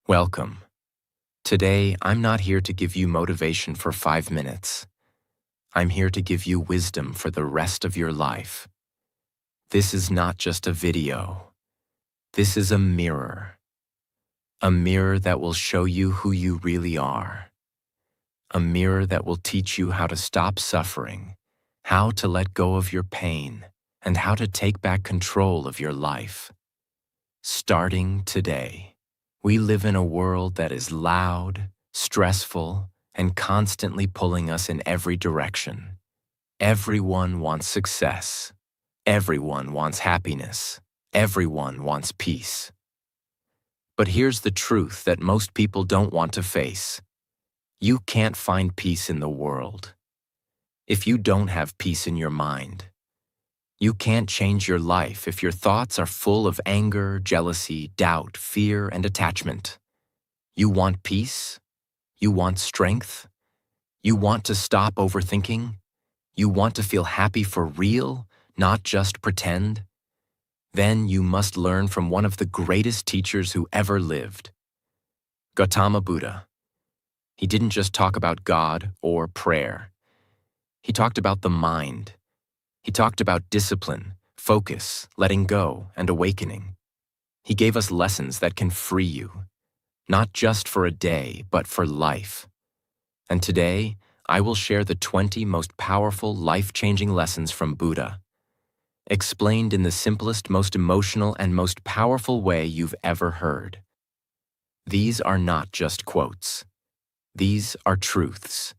Welcome. Today, I'm not here to give you motivation for 5 minutes. I'm here to give you wisdom for the rest of your life. This is not just a video. This is a mirror. A mirror that will show you who you really are. A mirror that will teach you how to stop suffering, how to let go of your pain, and how to take back control of your life. Starting today. We live in a world that is loud, stressful, and constantly pulling us in every direction. Everyone wants success. Everyone wants happiness. Everyone wants peace. But here's the truth that most people don't want to face. You can't find peace in the world. If you don't have peace in your mind, you can't change your life if your thoughts are full of anger, jealousy, doubt, fear, and attachment. You want peace? You want strength? You want to stop overthinking? You want to feel happy for real, not just pretend? Then you must learn from one of the greatest teachers who ever lived, Gautama Buddha. He didn't just talk about God or prayer. He talked about the mind. He talked about discipline, focus, letting go, and awakening. He gave us lessons that can free you, not just for a day, but for life. And today, I will share the 20 most powerful, life-changing lessons from Buddha, explained in the simplest, most emotional, and most powerful way you've ever heard. These are not just quotes. These are truths.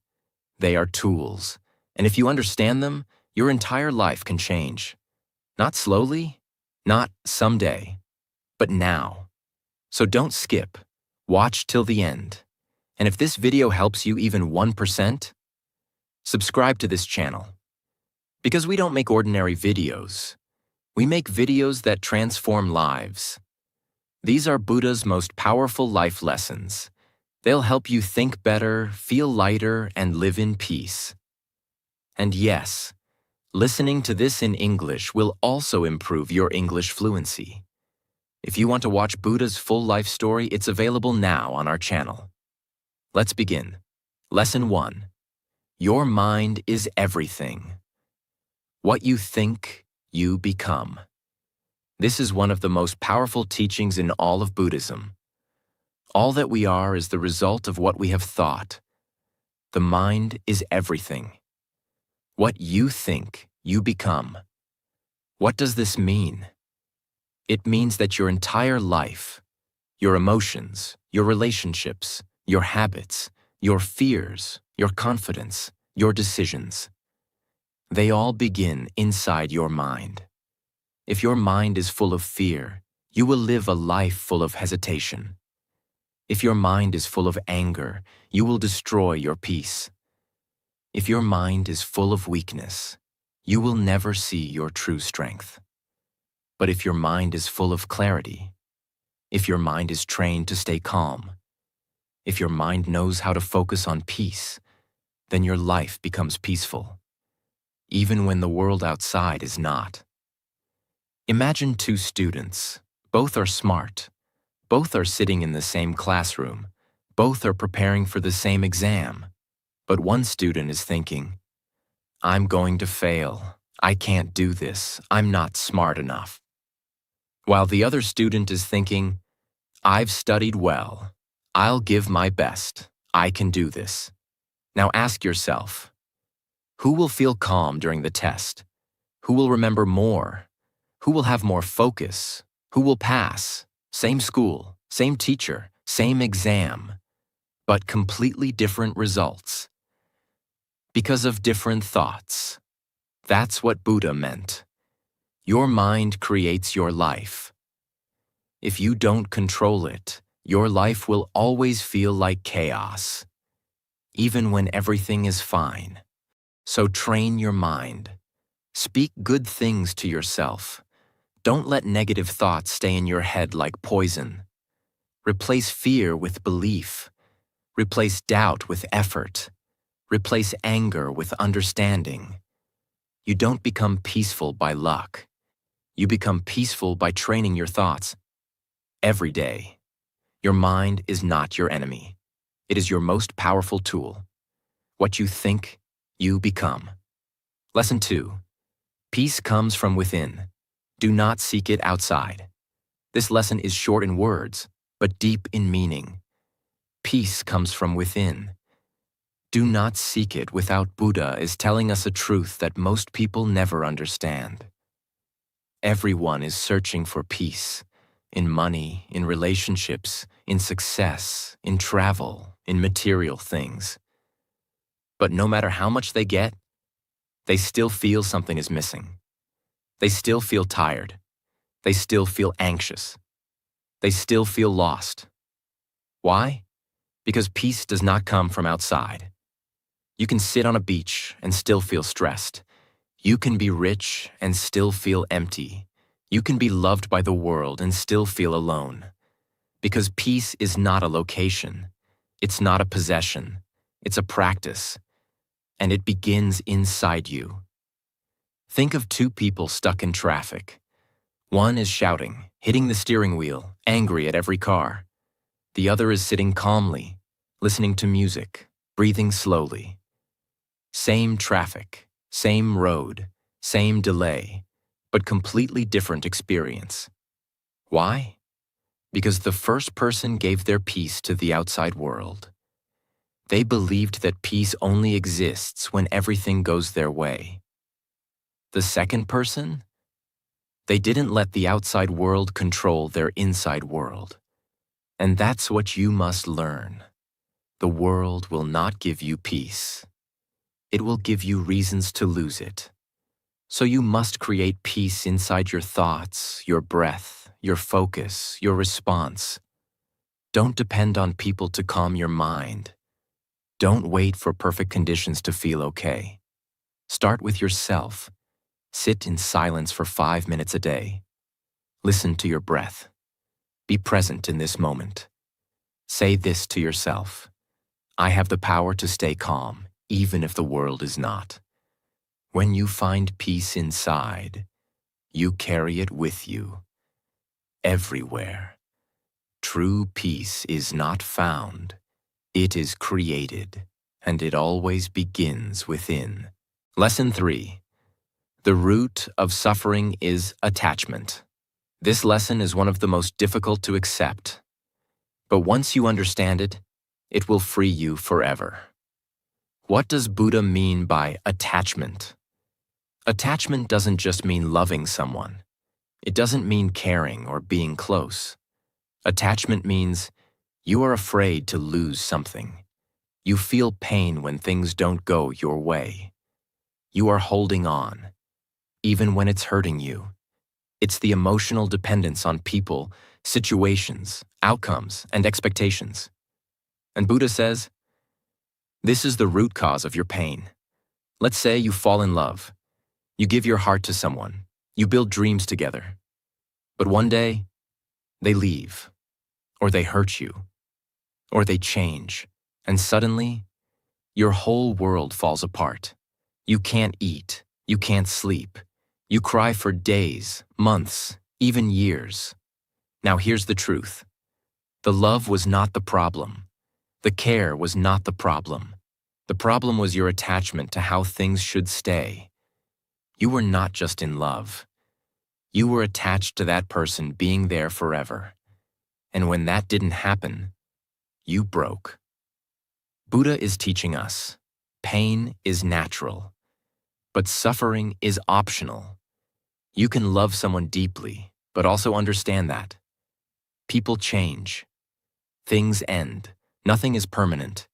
They are tools, and if you understand them, your entire life can change. Not slowly, not someday, but now. So don't skip. Watch till the end. And if this video helps you even 1%, subscribe to this channel. Because we don't make ordinary videos. We make videos that transform lives. These are Buddha's most powerful life lessons. They'll help you think better, feel lighter, and live in peace. And yes, listening to this in English will also improve your English fluency. If you want to watch Buddha's full life story, it's available now on our channel. Let's begin. Lesson 1. Your mind is everything. What you think, you become. This is one of the most powerful teachings in all of Buddhism. All that we are is the result of what we have thought. The mind is everything. What you think, you become. What does this mean? It means that your entire life, your emotions, your relationships, your habits, your fears, your confidence, your decisions, they all begin inside your mind. If your mind is full of fear, you will live a life full of hesitation. If your mind is full of anger, you will destroy your peace. If your mind is full of weakness, you will never see your true strength. But if your mind is full of clarity, if your mind is trained to stay calm, if your mind knows how to focus on peace, then your life becomes peaceful, even when the world outside is not. Imagine two students. Both are smart. Both are sitting in the same classroom. Both are preparing for the same exam. But one student is thinking, I'm going to fail. I can't do this. I'm not smart enough. While the other student is thinking, I've studied well. I'll give my best. I can do this. Now ask yourself, who will feel calm during the test? Who will remember more? Who will have more focus? Who will pass? Same school, same teacher, same exam, but completely different results. Because of different thoughts. That's what Buddha meant. Your mind creates your life. If you don't control it, your life will always feel like chaos, even when everything is fine. So train your mind. Speak good things to yourself. Don't let negative thoughts stay in your head like poison. Replace fear with belief. Replace doubt with effort. Replace anger with understanding. You don't become peaceful by luck. You become peaceful by training your thoughts every day. Your mind is not your enemy. It is your most powerful tool. What you think, you become. Lesson 2. Peace comes from within. Do not seek it outside. This lesson is short in words, but deep in meaning. Peace comes from within. Do not seek it without. Buddha is telling us a truth that most people never understand. Everyone is searching for peace. In money, in relationships, in success, in travel, in material things. But no matter how much they get, they still feel something is missing. They still feel tired. They still feel anxious. They still feel lost. Why? Because peace does not come from outside. You can sit on a beach and still feel stressed. You can be rich and still feel empty. You can be loved by the world and still feel alone. Because peace is not a location. It's not a possession. It's a practice. And it begins inside you. Think of two people stuck in traffic. One is shouting, hitting the steering wheel, angry at every car. The other is sitting calmly, listening to music, breathing slowly. Same traffic, same road, same delay, but completely different experience. Why? Because the first person gave their peace to the outside world. They believed that peace only exists when everything goes their way. The second person? They didn't let the outside world control their inside world. And that's what you must learn. The world will not give you peace. It will give you reasons to lose it. So you must create peace inside your thoughts, your breath, your focus, your response. Don't depend on people to calm your mind. Don't wait for perfect conditions to feel okay. Start with yourself. Sit in silence for 5 minutes a day. Listen to your breath. Be present in this moment. Say this to yourself. I have the power to stay calm, even if the world is not. When you find peace inside, you carry it with you. Everywhere. True peace is not found. It is created, and it always begins within. Lesson 3. The root of suffering is attachment. This lesson is one of the most difficult to accept. But once you understand it, it will free you forever. What does Buddha mean by attachment? Attachment doesn't just mean loving someone. It doesn't mean caring or being close. Attachment means you are afraid to lose something. You feel pain when things don't go your way. You are holding on, even when it's hurting you. It's the emotional dependence on people, situations, outcomes, and expectations. And Buddha says, this is the root cause of your pain. Let's say you fall in love. You give your heart to someone. You build dreams together. But one day, they leave, or they hurt you, or they change, and suddenly, your whole world falls apart. You can't eat. You can't sleep. You cry for days, months, even years. Now here's the truth. The love was not the problem. The care was not the problem. The problem was your attachment to how things should stay. You were not just in love. You were attached to that person being there forever. And when that didn't happen, you broke. Buddha is teaching us, pain is natural, but suffering is optional. You can love someone deeply, but also understand that. People change. Things end. Nothing is permanent.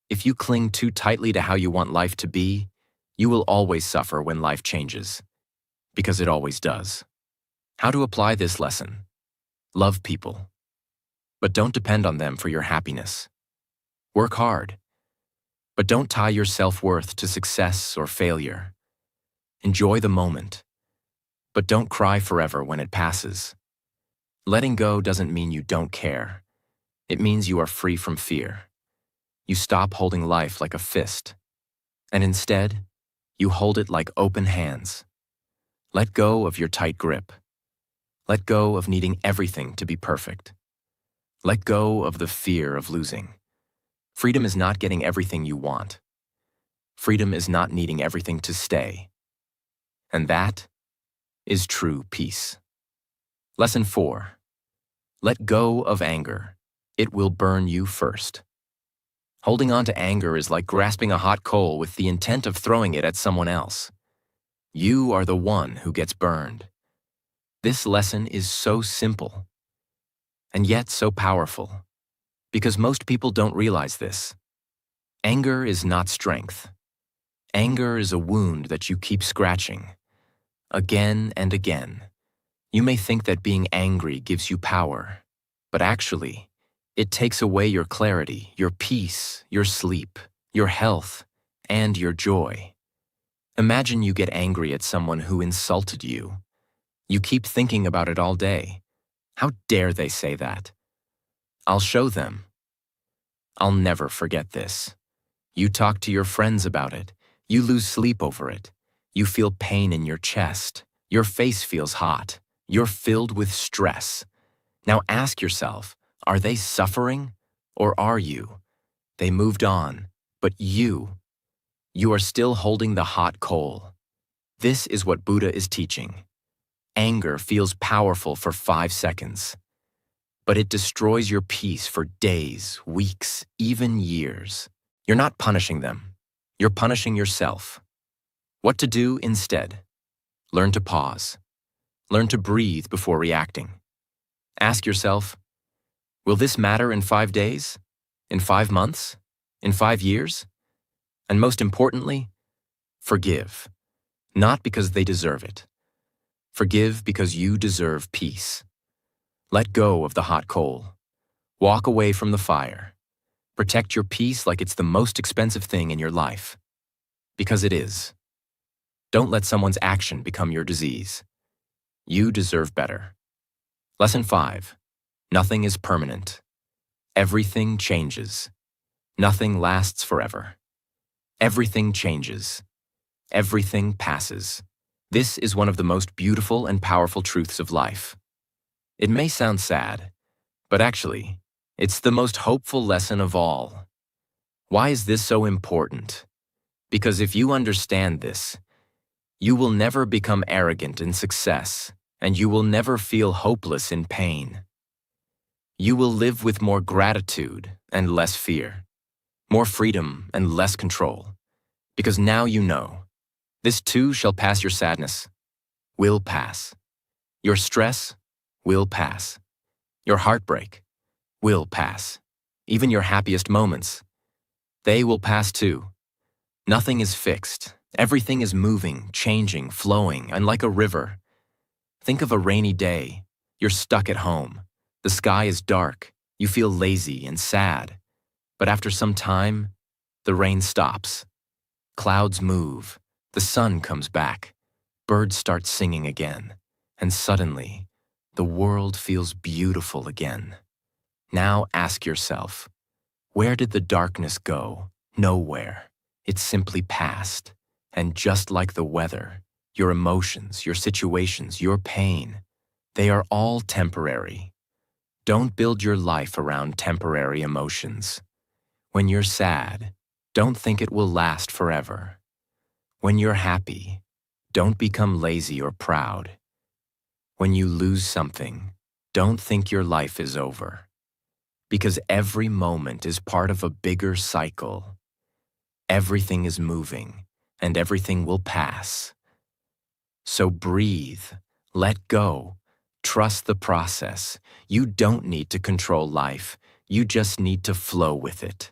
If you cling too tightly to how you want life to be, you will always suffer when life changes, because it always does. How to apply this lesson? Love people, but don't depend on them for your happiness. Work hard, but don't tie your self-worth to success or failure. Enjoy the moment, but don't cry forever when it passes. Letting go doesn't mean you don't care. It means you are free from fear. You stop holding life like a fist, and instead, you hold it like open hands. Let go of your tight grip. Let go of needing everything to be perfect. Let go of the fear of losing. Freedom is not getting everything you want. Freedom is not needing everything to stay. And that is true peace. Lesson 4. Let go of anger. It will burn you first. Holding on to anger is like grasping a hot coal with the intent of throwing it at someone else. You are the one who gets burned. This lesson is so simple, and yet so powerful, because most people don't realize this. Anger is not strength. Anger is a wound that you keep scratching, again and again. You may think that being angry gives you power, but actually, it takes away your clarity, your peace, your sleep, your health, and your joy. Imagine you get angry at someone who insulted you. You keep thinking about it all day. How dare they say that? I'll show them. I'll never forget this. You talk to your friends about it. You lose sleep over it. You feel pain in your chest. Your face feels hot. You're filled with stress. Now ask yourself, are they suffering or are you? They moved on, but you are still holding the hot coal. This is what Buddha is teaching. Anger feels powerful for 5 seconds, but it destroys your peace for days, weeks, even years. You're not punishing them. You're punishing yourself. What to do instead? Learn to pause. Learn to breathe before reacting. Ask yourself, will this matter in 5 days? In 5 months? In 5 years? And most importantly, forgive. Not because they deserve it. Forgive because you deserve peace. Let go of the hot coal. Walk away from the fire. Protect your peace like it's the most expensive thing in your life. Because it is. Don't let someone's action become your disease. You deserve better. Lesson 5. Nothing is permanent. Everything changes. Nothing lasts forever. Everything changes. Everything passes. This is one of the most beautiful and powerful truths of life. It may sound sad, but actually, it's the most hopeful lesson of all. Why is this so important? Because if you understand this, you will never become arrogant in success, and you will never feel hopeless in pain. You will live with more gratitude and less fear, more freedom and less control, because now you know. This too shall pass. Your sadness will pass. Your stress will pass. Your heartbreak will pass. Even your happiest moments, they will pass too. Nothing is fixed. Everything is moving, changing, flowing, and like a river. Think of a rainy day. You're stuck at home. The sky is dark. You feel lazy and sad. But after some time, the rain stops. Clouds move. The sun comes back, birds start singing again, and suddenly, the world feels beautiful again. Now ask yourself, where did the darkness go? Nowhere. It simply passed. And just like the weather, your emotions, your situations, your pain, they are all temporary. Don't build your life around temporary emotions. When you're sad, don't think it will last forever. When you're happy, don't become lazy or proud. When you lose something, don't think your life is over. Because every moment is part of a bigger cycle. Everything is moving, and everything will pass. So breathe, let go, trust the process. You don't need to control life, you just need to flow with it.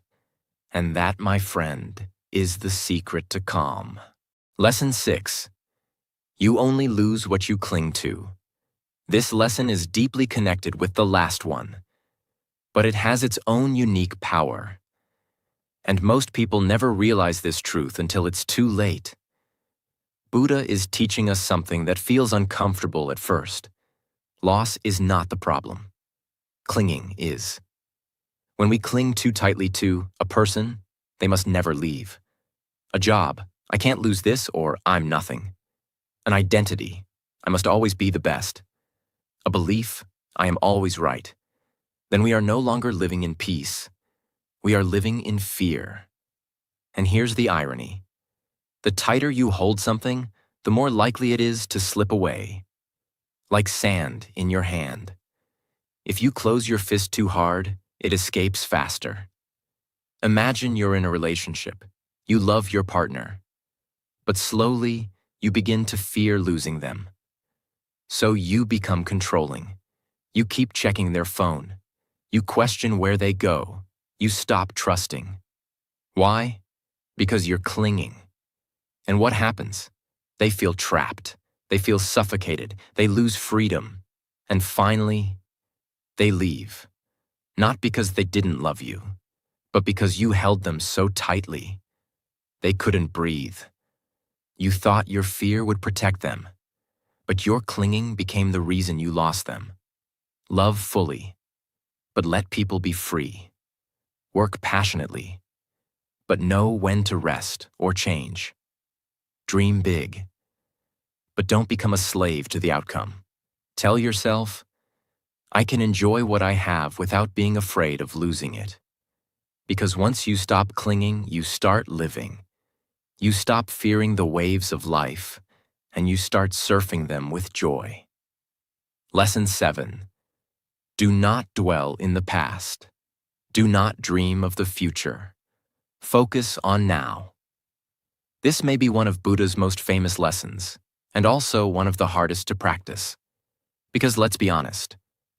And that, my friend, is the secret to calm. Lesson 6. You only lose what you cling to. This lesson is deeply connected with the last one, but it has its own unique power. And most people never realize this truth until it's too late. Buddha is teaching us something that feels uncomfortable at first. Loss is not the problem. Clinging is. When we cling too tightly to a person, they must never leave. A job, I can't lose this, or I'm nothing. An identity, I must always be the best. A belief, I am always right. then we are no longer living in peace. We are living in fear. And here's the irony. The tighter you hold something, the more likely it is to slip away. Like sand in your hand. If you close your fist too hard, it escapes faster. Imagine you're in a relationship. You love your partner. But slowly, you begin to fear losing them. So you become controlling. You keep checking their phone. You question where they go. You stop trusting. Why? Because you're clinging. And what happens? They feel trapped. They feel suffocated. They lose freedom. And finally, they leave. Not because they didn't love you, but because you held them so tightly. They couldn't breathe. You thought your fear would protect them, but your clinging became the reason you lost them. Love fully, but let people be free. Work passionately, but know when to rest or change. Dream big, but don't become a slave to the outcome. Tell yourself, I can enjoy what I have without being afraid of losing it. Because once you stop clinging, you start living. You stop fearing the waves of life, and you start surfing them with joy. Lesson 7. Do not dwell in the past. Do not dream of the future. Focus on now. This may be one of Buddha's most famous lessons, and also one of the hardest to practice. Because let's be honest,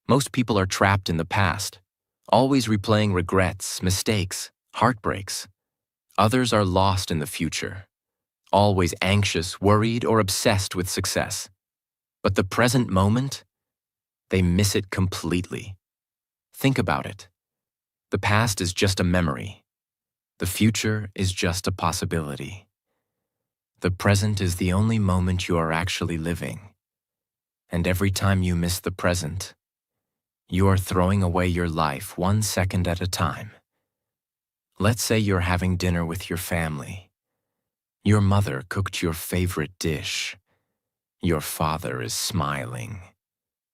most people are trapped in the past, always replaying regrets, mistakes, heartbreaks. Others are lost in the future, always anxious, worried, or obsessed with success. But the present moment, they miss it completely. Think about it. The past is just a memory. The future is just a possibility. The present is the only moment you are actually living. And every time you miss the present, you are throwing away your life 1 second at a time. Let's say you're having dinner with your family. Your mother cooked your favorite dish. Your father is smiling.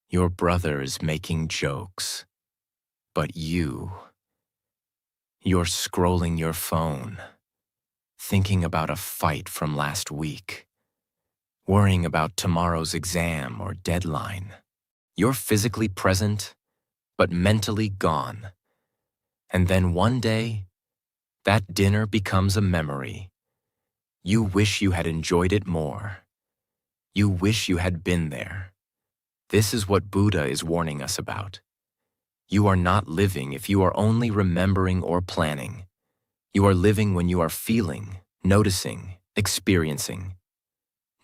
Your brother is making jokes. But you're scrolling your phone, thinking about a fight from last week, worrying about tomorrow's exam or deadline. You're physically present, but mentally gone. And then one day, that dinner becomes a memory. You wish you had enjoyed it more. You wish you had been there. This is what Buddha is warning us about. You are not living if you are only remembering or planning. You are living when you are feeling, noticing, experiencing.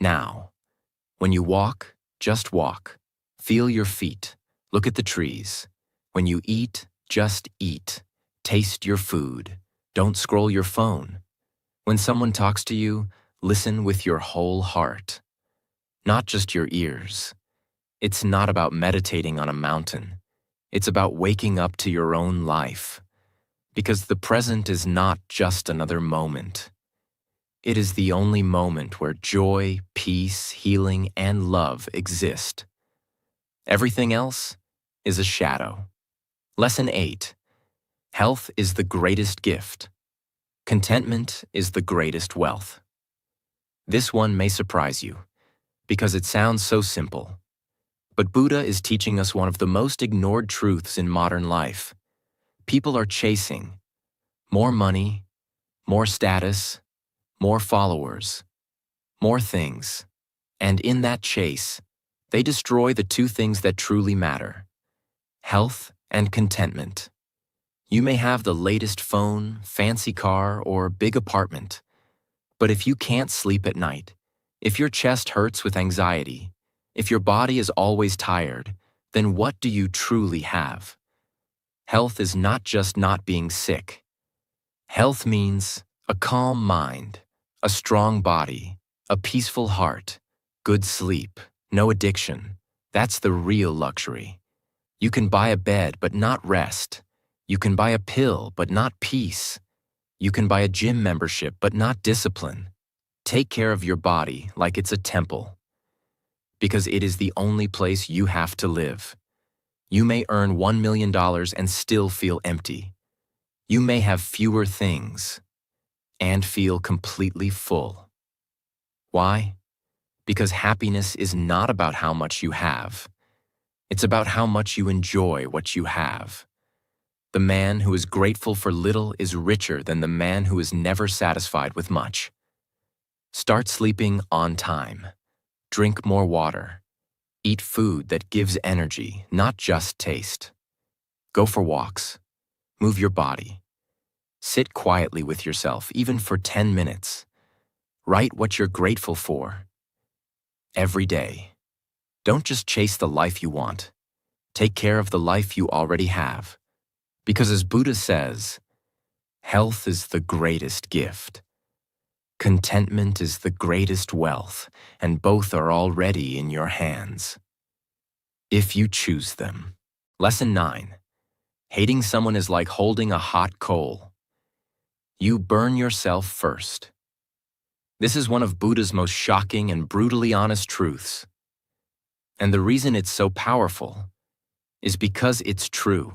Now, when you walk, just walk. Feel your feet. Look at the trees. When you eat, just eat. Taste your food. Don't scroll your phone. When someone talks to you, listen with your whole heart. Not just your ears. It's not about meditating on a mountain. It's about waking up to your own life. Because the present is not just another moment. It is the only moment where joy, peace, healing, and love exist. Everything else is a shadow. Lesson 8. Health is the greatest gift. Contentment is the greatest wealth. This one may surprise you, because it sounds so simple. But Buddha is teaching us one of the most ignored truths in modern life. People are chasing more money, more status, more followers, more things. And in that chase, they destroy the two things that truly matter: health and contentment. You may have the latest phone, fancy car, or big apartment, but if you can't sleep at night, if your chest hurts with anxiety, if your body is always tired, then what do you truly have? Health is not just not being sick. Health means a calm mind, a strong body, a peaceful heart, good sleep, no addiction. That's the real luxury. You can buy a bed but not rest. You can buy a pill but not peace. You can buy a gym membership but not discipline. Take care of your body like it's a temple, because it is the only place you have to live. You may earn $1 million and still feel empty. You may have fewer things and feel completely full. Why? Because happiness is not about how much you have. It's about how much you enjoy what you have. The man who is grateful for little is richer than the man who is never satisfied with much. Start sleeping on time. Drink more water. Eat food that gives energy, not just taste. Go for walks. Move your body. Sit quietly with yourself, even for 10 minutes. Write what you're grateful for. Every day. Don't just chase the life you want. Take care of the life you already have. Because as Buddha says, health is the greatest gift. Contentment is the greatest wealth, and both are already in your hands. If you choose them. Lesson 9. Hating someone is like holding a hot coal. You burn yourself first. This is one of Buddha's most shocking and brutally honest truths. And the reason it's so powerful is because it's true.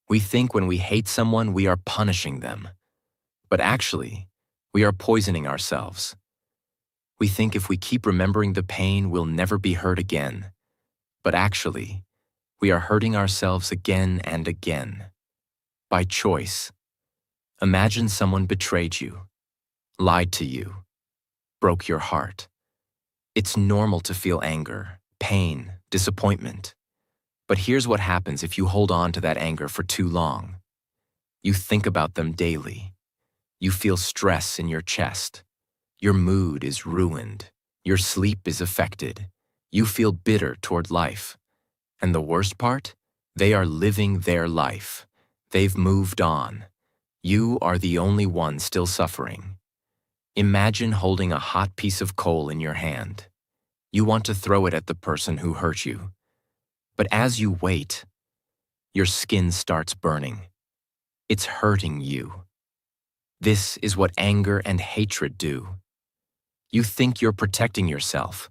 We think when we hate someone, we are punishing them. But actually, we are poisoning ourselves. We think if we keep remembering the pain, we'll never be hurt again. But actually, we are hurting ourselves again and again. By choice. Imagine someone betrayed you, lied to you, broke your heart. It's normal to feel anger, pain, disappointment. But here's what happens if you hold on to that anger for too long. You think about them daily. You feel stress in your chest. Your mood is ruined. Your sleep is affected. You feel bitter toward life. And the worst part? They are living their life. They've moved on. You are the only one still suffering. Imagine holding a hot piece of coal in your hand. You want to throw it at the person who hurt you. But as you wait, your skin starts burning. It's hurting you. This is what anger and hatred do. You think you're protecting yourself,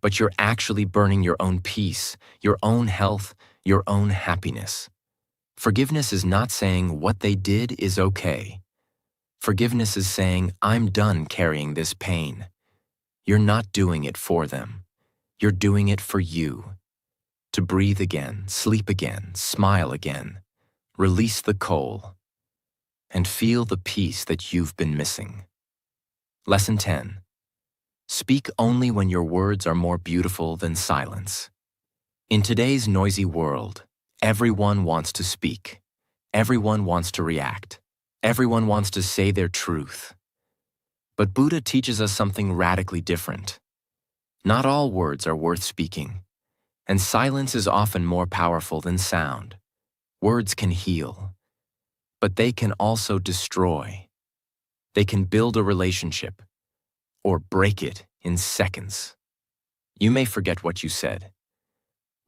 but you're actually burning your own peace, your own health, your own happiness. Forgiveness is not saying what they did is okay. Forgiveness is saying, I'm done carrying this pain. You're not doing it for them. You're doing it for you. To breathe again, sleep again, smile again. Release the coal. And feel the peace that you've been missing. Lesson 10. Speak only when your words are more beautiful than silence. In today's noisy world, everyone wants to speak. Everyone wants to react. Everyone wants to say their truth. But Buddha teaches us something radically different. Not all words are worth speaking, and silence is often more powerful than sound. Words can heal, but they can also destroy. They can build a relationship, or break it in seconds. You may forget what you said,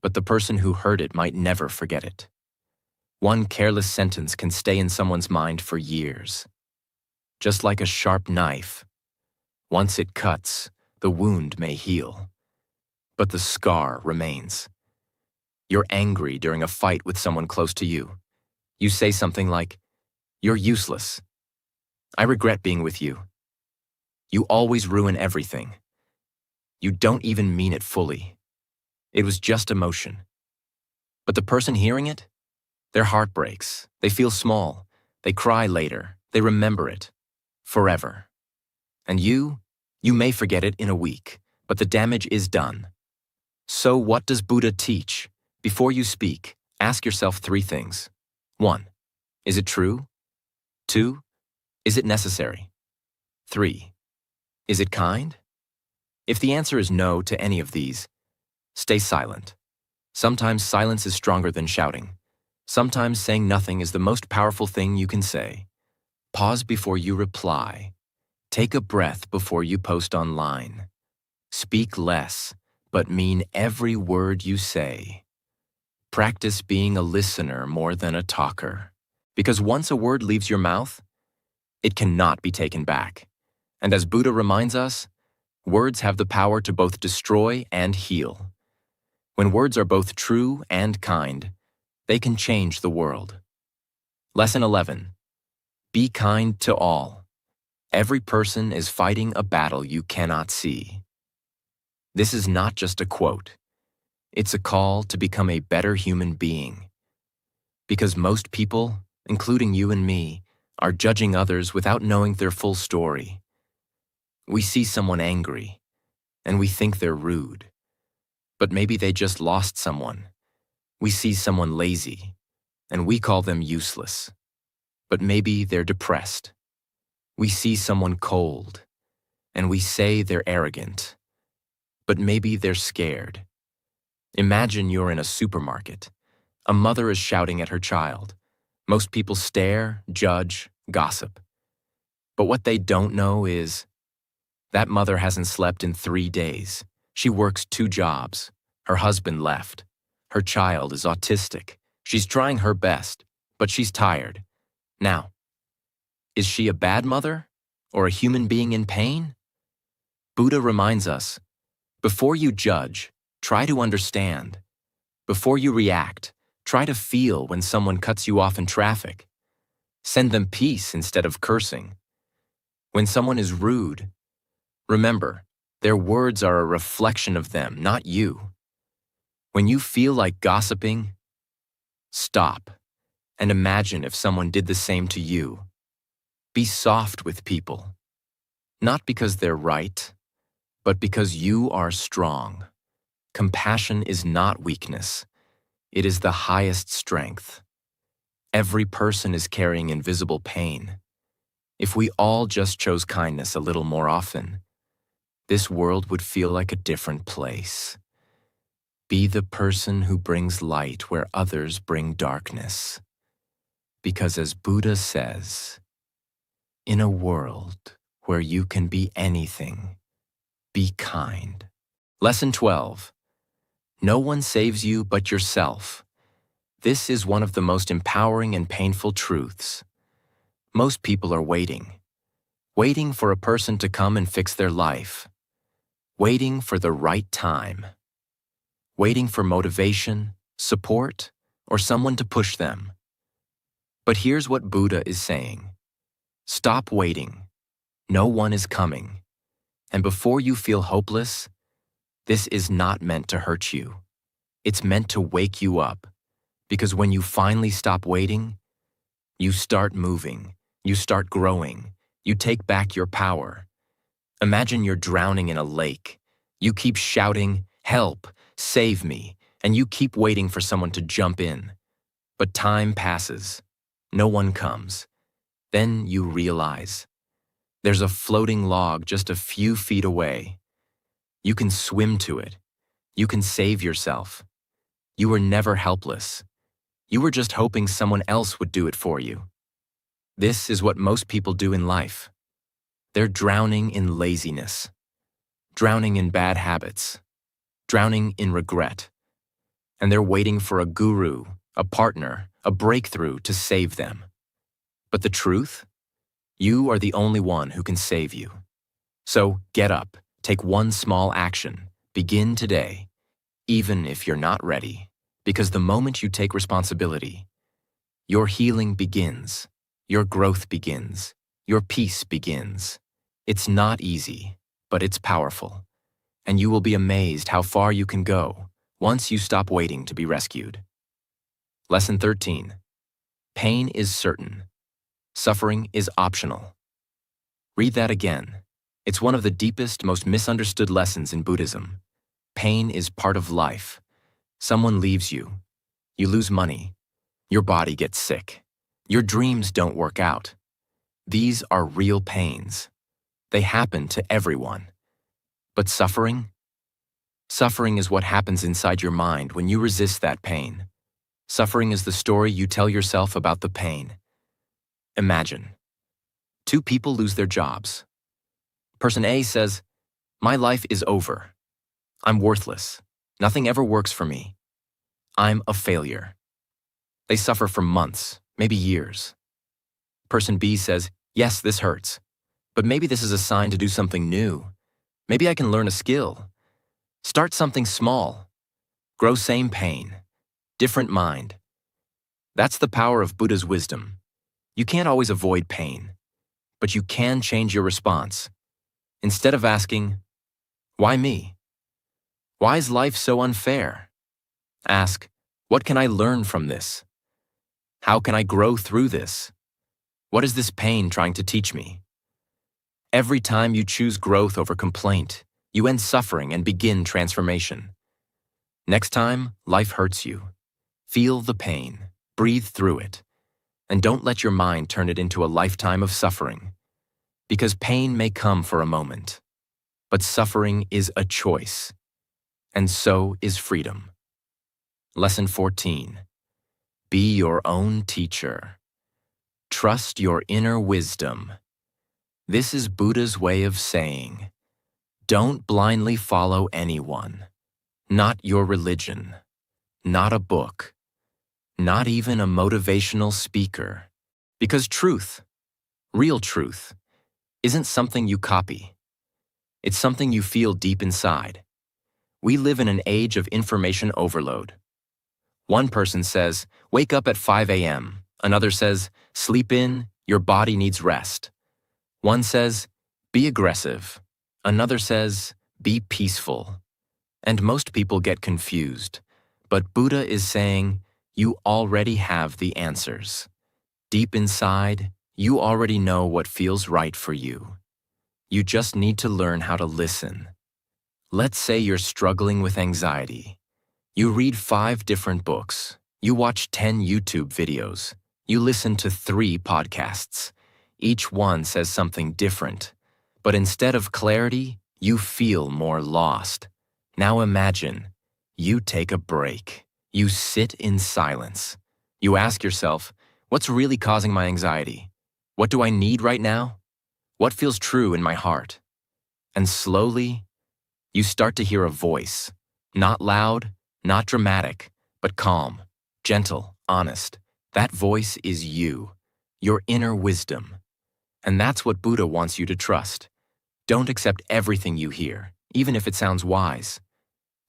but the person who heard it might never forget it. One careless sentence can stay in someone's mind for years. Just like a sharp knife, once it cuts, the wound may heal, but the scar remains. You're angry during a fight with someone close to you. You say something like, "You're useless. I regret being with you. You always ruin everything." You don't even mean it fully. It was just emotion. But the person hearing it, their heart breaks. They feel small. They cry later. They remember it. Forever. And you may forget it in a week, but the damage is done. So what does Buddha teach? Before you speak, ask yourself 3 things. 1. Is it true? 2. Is it necessary? 3. Is it kind? If the answer is no to any of these, stay silent. Sometimes silence is stronger than shouting. Sometimes saying nothing is the most powerful thing you can say. Pause before you reply. Take a breath before you post online. Speak less, but mean every word you say. Practice being a listener more than a talker. Because once a word leaves your mouth, it cannot be taken back. And as Buddha reminds us, words have the power to both destroy and heal. When words are both true and kind, they can change the world. Lesson 11. Be kind to all. Every person is fighting a battle you cannot see. This is not just a quote. It's a call to become a better human being. Because most people, including you and me, are judging others without knowing their full story. We see someone angry, and we think they're rude. But maybe they just lost someone. We see someone lazy, and we call them useless. But maybe they're depressed. We see someone cold, and we say they're arrogant. But maybe they're scared. Imagine you're in a supermarket. A mother is shouting at her child. Most people stare, judge, gossip. But what they don't know is that mother hasn't slept in 3 days. She works 2 jobs. Her husband left. Her child is autistic. She's trying her best, but she's tired. Now, is she a bad mother or a human being in pain? Buddha reminds us, before you judge, try to understand. Before you react, try to feel when someone cuts you off in traffic. Send them peace instead of cursing. When someone is rude, remember, their words are a reflection of them, not you. When you feel like gossiping, stop and imagine if someone did the same to you. Be soft with people, not because they're right, but because you are strong. Compassion is not weakness. It is the highest strength. Every person is carrying invisible pain. If we all just chose kindness a little more often, this world would feel like a different place. Be the person who brings light where others bring darkness. Because as Buddha says, in a world where you can be anything, be kind. Lesson 12. No one saves you but yourself. This is one of the most empowering and painful truths. Most people are waiting for a person to come and fix their life, waiting for the right time, waiting for motivation, support, or someone to push them. But here's what Buddha is saying. Stop waiting. No one is coming. And before you feel hopeless, this is not meant to hurt you. It's meant to wake you up. Because when you finally stop waiting, you start moving, you start growing, you take back your power. Imagine you're drowning in a lake. You keep shouting, "Help, save me," and you keep waiting for someone to jump in. But time passes. No one comes. Then you realize there's a floating log just a few feet away. You can swim to it. You can save yourself. You were never helpless. You were just hoping someone else would do it for you. This is what most people do in life. They're drowning in laziness, drowning in bad habits, drowning in regret. And they're waiting for a guru, a partner, a breakthrough to save them. But the truth? You are the only one who can save you. So get up, take one small action, begin today, even if you're not ready. Because the moment you take responsibility, your healing begins, your growth begins, your peace begins. It's not easy, but it's powerful. And you will be amazed how far you can go once you stop waiting to be rescued. Lesson 13. Pain is certain. Suffering is optional. Read that again. It's one of the deepest, most misunderstood lessons in Buddhism. Pain is part of life. Someone leaves you. You lose money. Your body gets sick. Your dreams don't work out. These are real pains. They happen to everyone. But suffering? Suffering is what happens inside your mind when you resist that pain. Suffering is the story you tell yourself about the pain. Imagine. 2 people lose their jobs. Person A says, "My life is over. I'm worthless. Nothing ever works for me. I'm a failure." They suffer for months, maybe years. Person B says, "Yes, this hurts. But maybe this is a sign to do something new. Maybe I can learn a skill. Start something small." Grow same pain, different mind. That's the power of Buddha's wisdom. You can't always avoid pain, but you can change your response. Instead of asking, "Why me? Why is life so unfair?" Ask, "What can I learn from this? How can I grow through this? What is this pain trying to teach me?" Every time you choose growth over complaint, you end suffering and begin transformation. Next time life hurts you, feel the pain, breathe through it, and don't let your mind turn it into a lifetime of suffering. Because pain may come for a moment, but suffering is a choice, and so is freedom. Lesson 14. Be your own teacher. Trust your inner wisdom. This is Buddha's way of saying, don't blindly follow anyone, not your religion, not a book, not even a motivational speaker. Because truth, real truth, isn't something you copy. It's something you feel deep inside. We live in an age of information overload. One person says, wake up at 5 a.m. Another says, sleep in, your body needs rest. One says, be aggressive. Another says, be peaceful. And most people get confused. But Buddha is saying, you already have the answers. Deep inside, you already know what feels right for you. You just need to learn how to listen. Let's say you're struggling with anxiety. You read 5 different books. You watch 10 YouTube videos. You listen to 3 podcasts. Each one says something different. But instead of clarity, you feel more lost. Now imagine, you take a break. You sit in silence. You ask yourself, what's really causing my anxiety? What do I need right now? What feels true in my heart? And slowly, you start to hear a voice. Not loud, not dramatic, but calm, gentle, honest. That voice is you, your inner wisdom. And that's what Buddha wants you to trust. Don't accept everything you hear, even if it sounds wise.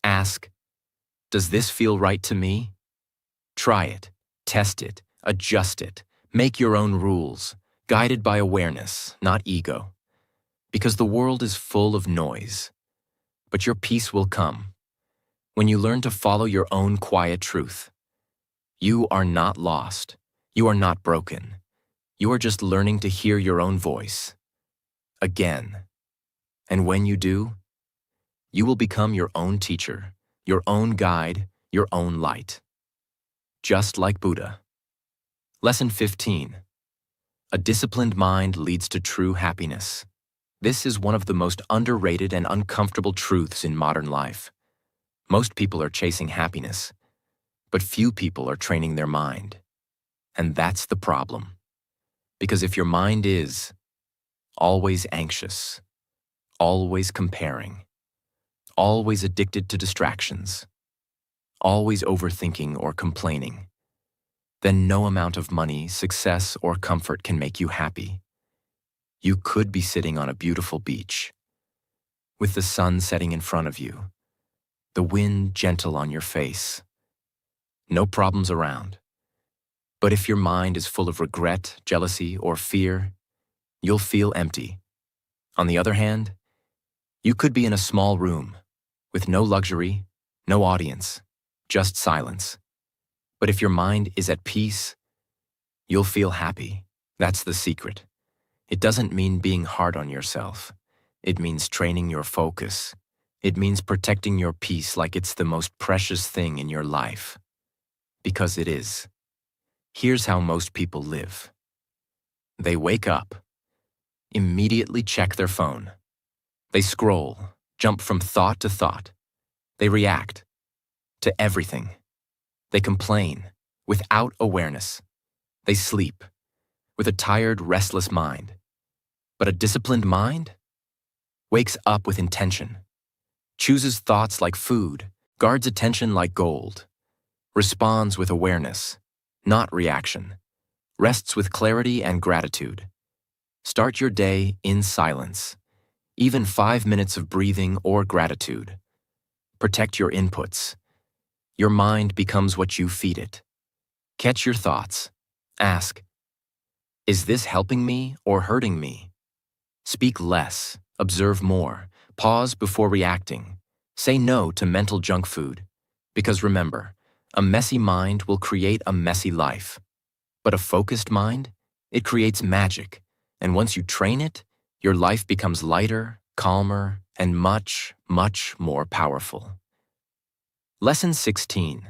Ask, does this feel right to me? Try it, test it, adjust it, make your own rules, guided by awareness, not ego. Because the world is full of noise. But your peace will come when you learn to follow your own quiet truth. You are not lost. You are not broken. You are just learning to hear your own voice. Again. And when you do, you will become your own teacher, your own guide, your own light. Just like Buddha. Lesson 15. A disciplined mind leads to true happiness. This is one of the most underrated and uncomfortable truths in modern life. Most people are chasing happiness, but few people are training their mind. And that's the problem. Because if your mind is always anxious, always comparing, always addicted to distractions, always overthinking or complaining, then no amount of money, success, or comfort can make you happy. You could be sitting on a beautiful beach, with the sun setting in front of you, the wind gentle on your face, no problems around. But if your mind is full of regret, jealousy, or fear, you'll feel empty. On the other hand, you could be in a small room, with no luxury, no audience, just silence. But if your mind is at peace, you'll feel happy. That's the secret. It doesn't mean being hard on yourself. It means training your focus. It means protecting your peace like it's the most precious thing in your life. Because it is. Here's how most people live. They wake up, immediately check their phone. They scroll, jump from thought to thought. They react to everything. They complain without awareness. They sleep with a tired, restless mind. But a disciplined mind wakes up with intention, chooses thoughts like food, guards attention like gold, responds with awareness, not reaction, rests with clarity and gratitude. Start your day in silence, even 5 minutes of breathing or gratitude. Protect your inputs. Your mind becomes what you feed it. Catch your thoughts. Ask, is this helping me or hurting me? Speak less, observe more, pause before reacting. Say no to mental junk food. Because remember, a messy mind will create a messy life. But a focused mind, it creates magic. And once you train it, your life becomes lighter, calmer, and much, much more powerful. Lesson 16.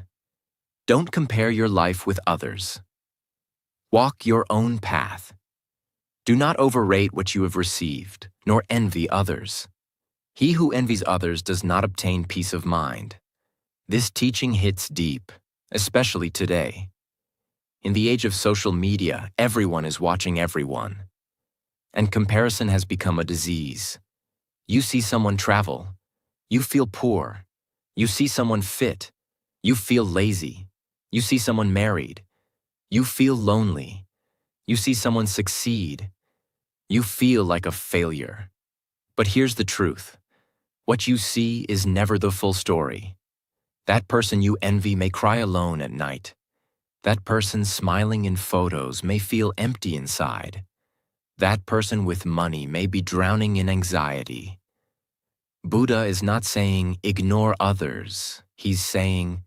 Don't compare your life with others. Walk your own path. Do not overrate what you have received, nor envy others. He who envies others does not obtain peace of mind. This teaching hits deep, especially today. In the age of social media, everyone is watching everyone. And comparison has become a disease. You see someone travel, you feel poor. You see someone fit, you feel lazy. You see someone married, you feel lonely. You see someone succeed, you feel like a failure. But here's the truth. What you see is never the full story. That person you envy may cry alone at night. That person smiling in photos may feel empty inside. That person with money may be drowning in anxiety. Buddha is not saying ignore others. He's saying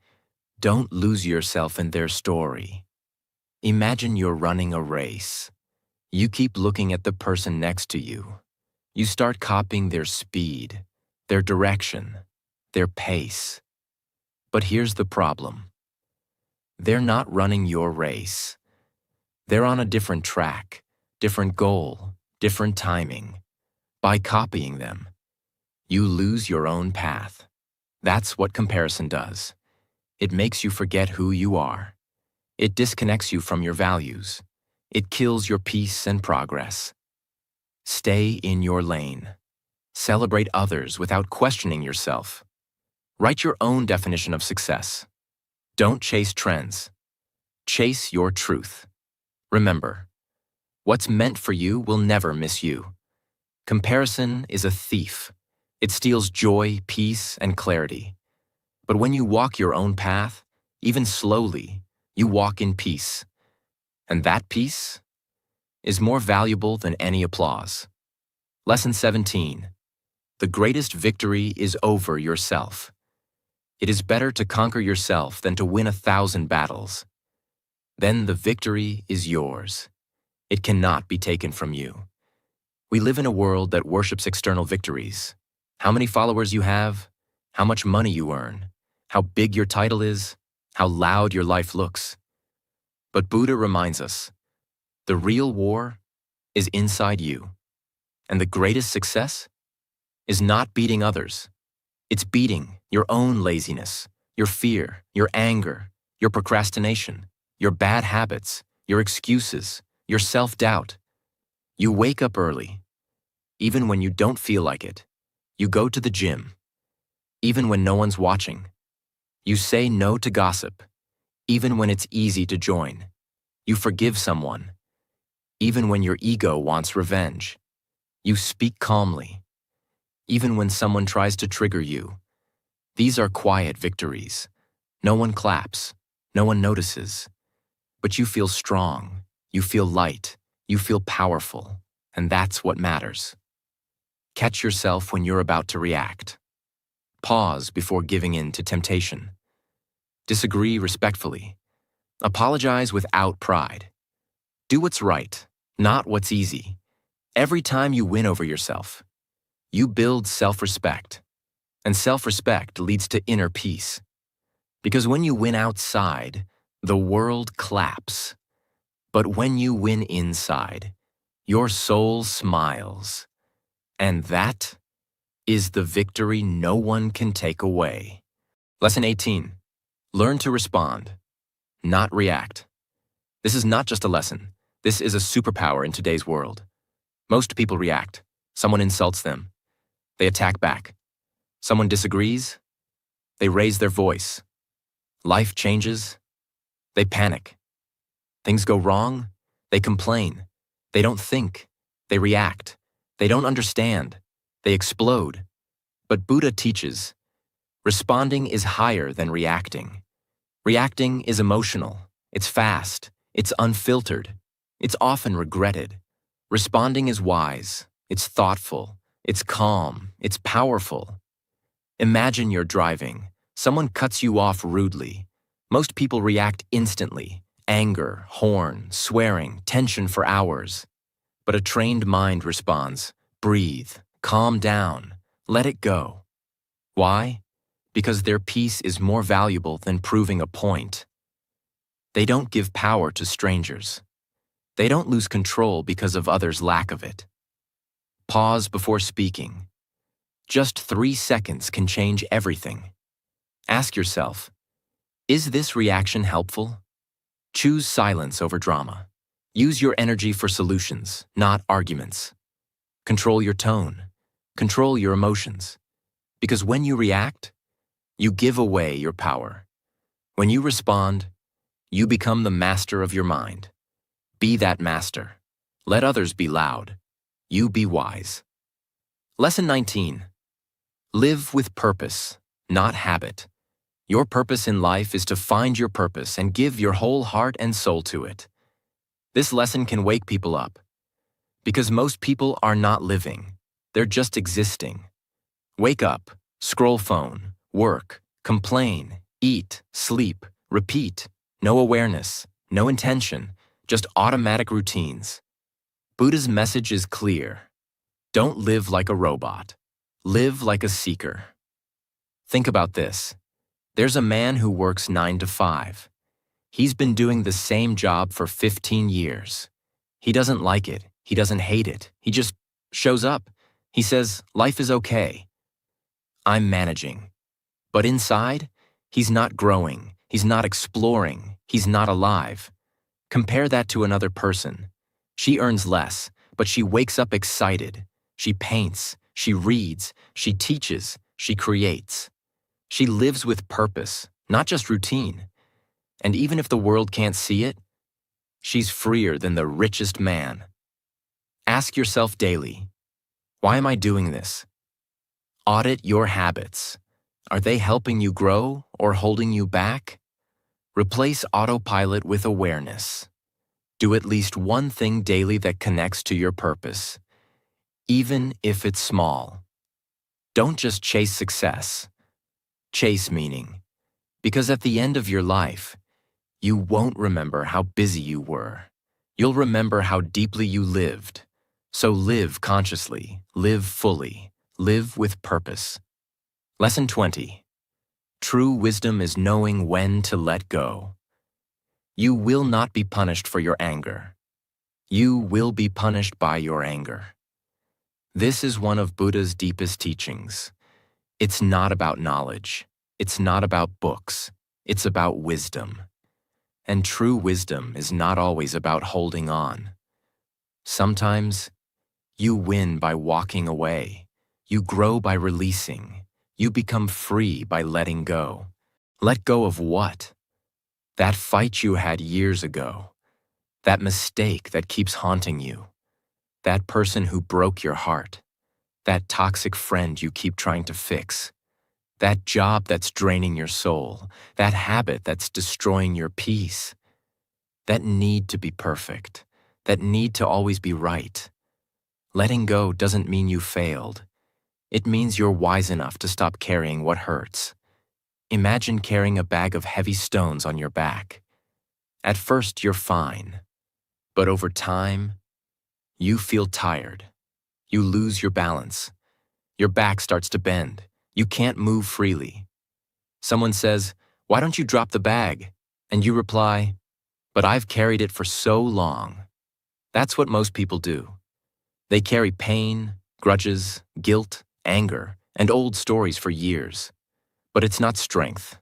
don't lose yourself in their story. Imagine you're running a race. You keep looking at the person next to you. You start copying their speed, their direction, their pace. But here's the problem. They're not running your race. They're on a different track, different goal, different timing. By copying them, you lose your own path. That's what comparison does. It makes you forget who you are. It disconnects you from your values. It kills your peace and progress. Stay in your lane. Celebrate others without questioning yourself. Write your own definition of success. Don't chase trends. Chase your truth. Remember, what's meant for you will never miss you. Comparison is a thief. It steals joy, peace, and clarity. But when you walk your own path, even slowly, you walk in peace. And that peace is more valuable than any applause. Lesson 17. The greatest victory is over yourself. It is better to conquer yourself than to win 1,000 battles. Then the victory is yours. It cannot be taken from you. We live in a world that worships external victories. How many followers you have, how much money you earn, how big your title is, how loud your life looks. But Buddha reminds us, the real war is inside you. And the greatest success is not beating others. It's beating your own laziness, your fear, your anger, your procrastination, your bad habits, your excuses, your self-doubt. You wake up early, even when you don't feel like it. You go to the gym, even when no one's watching. You say no to gossip, even when it's easy to join. You forgive someone, even when your ego wants revenge. You speak calmly, even when someone tries to trigger you. These are quiet victories. No one claps, no one notices. But you feel strong, you feel light, you feel powerful, and that's what matters. Catch yourself when you're about to react. Pause before giving in to temptation. Disagree respectfully. Apologize without pride. Do what's right, not what's easy. Every time you win over yourself, you build self-respect. And self-respect leads to inner peace. Because when you win outside, the world claps. But when you win inside, your soul smiles. And that is the victory no one can take away. Lesson 18. Learn to respond, not react. This is not just a lesson. This is a superpower in today's world. Most people react. Someone insults them. They attack back. Someone disagrees. They raise their voice. Life changes. They panic. Things go wrong. They complain. They don't think. They react. They don't understand. They explode. But Buddha teaches, responding is higher than reacting. Reacting is emotional. It's fast. It's unfiltered. It's often regretted. Responding is wise. It's thoughtful. It's calm. It's powerful. Imagine you're driving. Someone cuts you off rudely. Most people react instantly. Anger, horn, swearing, tension for hours. But a trained mind responds, breathe, calm down, let it go. Why? Because their peace is more valuable than proving a point. They don't give power to strangers. They don't lose control because of others' lack of it. Pause before speaking. Just 3 seconds can change everything. Ask yourself, is this reaction helpful? Choose silence over drama. Use your energy for solutions, not arguments. Control your tone. Control your emotions. Because when you react, you give away your power. When you respond, you become the master of your mind. Be that master. Let others be loud. You be wise. Lesson 19. Live with purpose, not habit. Your purpose in life is to find your purpose and give your whole heart and soul to it. This lesson can wake people up. Because most people are not living. They're just existing. Wake up, scroll phone, work, complain, eat, sleep, repeat. No awareness, no intention, just automatic routines. Buddha's message is clear. Don't live like a robot. Live like a seeker. Think about this. There's a man who works 9 to 5. He's been doing the same job for 15 years. He doesn't like it. He doesn't hate it. He just shows up. He says, life is okay. I'm managing. But inside, he's not growing. He's not exploring. He's not alive. Compare that to another person. She earns less, but she wakes up excited. She paints. She reads. She teaches. She creates. She lives with purpose, not just routine. And even if the world can't see it, she's freer than the richest man. Ask yourself daily, why am I doing this? Audit your habits. Are they helping you grow or holding you back? Replace autopilot with awareness. Do at least one thing daily that connects to your purpose, even if it's small. Don't just chase success. Chase meaning. Because at the end of your life, you won't remember how busy you were. You'll remember how deeply you lived. So live consciously, live fully, live with purpose. Lesson 20. True wisdom is knowing when to let go. You will not be punished for your anger. You will be punished by your anger. This is one of Buddha's deepest teachings. It's not about knowledge. It's not about books. It's about wisdom. And true wisdom is not always about holding on. Sometimes, you win by walking away. You grow by releasing. You become free by letting go. Let go of what? That fight you had years ago. That mistake that keeps haunting you. That person who broke your heart. That toxic friend you keep trying to fix. That job that's draining your soul. That habit that's destroying your peace. That need to be perfect. That need to always be right. Letting go doesn't mean you failed. It means you're wise enough to stop carrying what hurts. Imagine carrying a bag of heavy stones on your back. At first, you're fine. But over time, you feel tired. You lose your balance. Your back starts to bend. You can't move freely. Someone says, "Why don't you drop the bag?" And you reply, "But I've carried it for so long." That's what most people do. They carry pain, grudges, guilt, anger, and old stories for years. But it's not strength.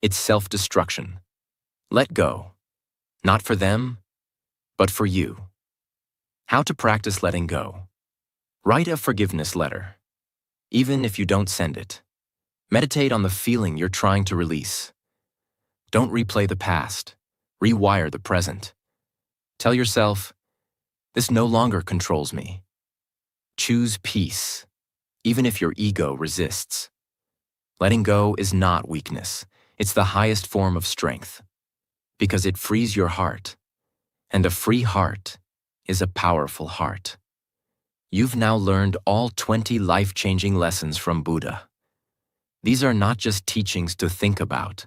It's self-destruction. Let go. Not for them, but for you. How to practice letting go. Write a forgiveness letter, even if you don't send it. Meditate on the feeling you're trying to release. Don't replay the past. Rewire the present. Tell yourself, this no longer controls me. Choose peace, even if your ego resists. Letting go is not weakness. It's the highest form of strength because it frees your heart, and a free heart is a powerful heart. You've now learned all 20 life-changing lessons from Buddha. These are not just teachings to think about.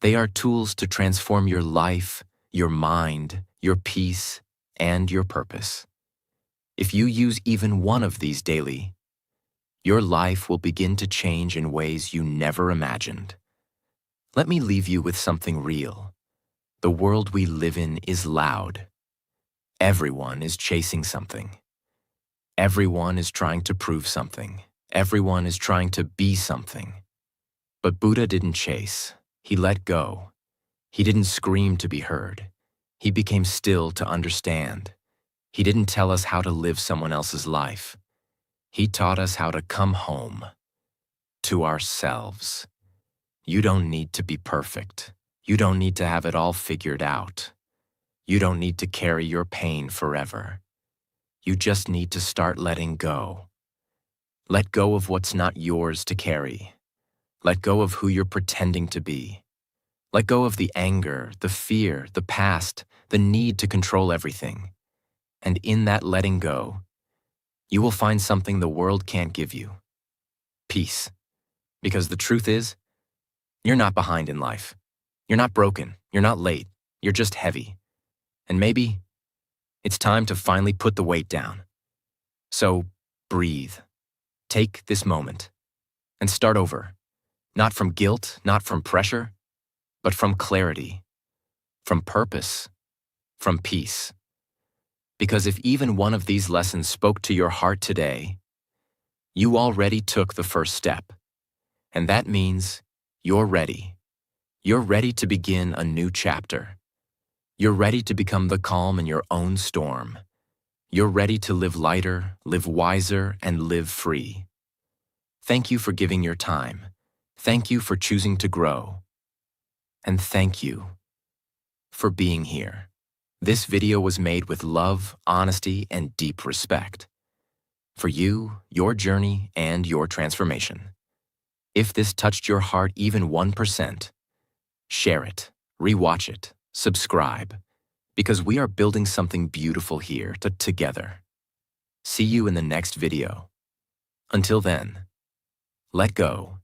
They are tools to transform your life, your mind, your peace, and your purpose. If you use even one of these daily, your life will begin to change in ways you never imagined. Let me leave you with something real. The world we live in is loud. Everyone is chasing something. Everyone is trying to prove something. Everyone is trying to be something. But Buddha didn't chase. He let go. He didn't scream to be heard. He became still to understand. He didn't tell us how to live someone else's life. He taught us how to come home to ourselves. You don't need to be perfect. You don't need to have it all figured out. You don't need to carry your pain forever. You just need to start letting go. Let go of what's not yours to carry. Let go of who you're pretending to be. Let go of the anger, the fear, the past, the need to control everything. And in that letting go, you will find something the world can't give you. Peace. Because the truth is, you're not behind in life. You're not broken. You're not late. You're just heavy. And maybe it's time to finally put the weight down. So breathe. Take this moment and start over. Not from guilt, not from pressure, but from clarity, from purpose, from peace. Because if even one of these lessons spoke to your heart today, you already took the first step. And that means you're ready. You're ready to begin a new chapter. You're ready to become the calm in your own storm. You're ready to live lighter, live wiser, and live free. Thank you for giving your time. Thank you for choosing to grow. And thank you for being here. This video was made with love, honesty, and deep respect for you, your journey, and your transformation. If this touched your heart even 1%, share it, rewatch it, subscribe, because we are building something beautiful here together. See you in the next video. Until then, let go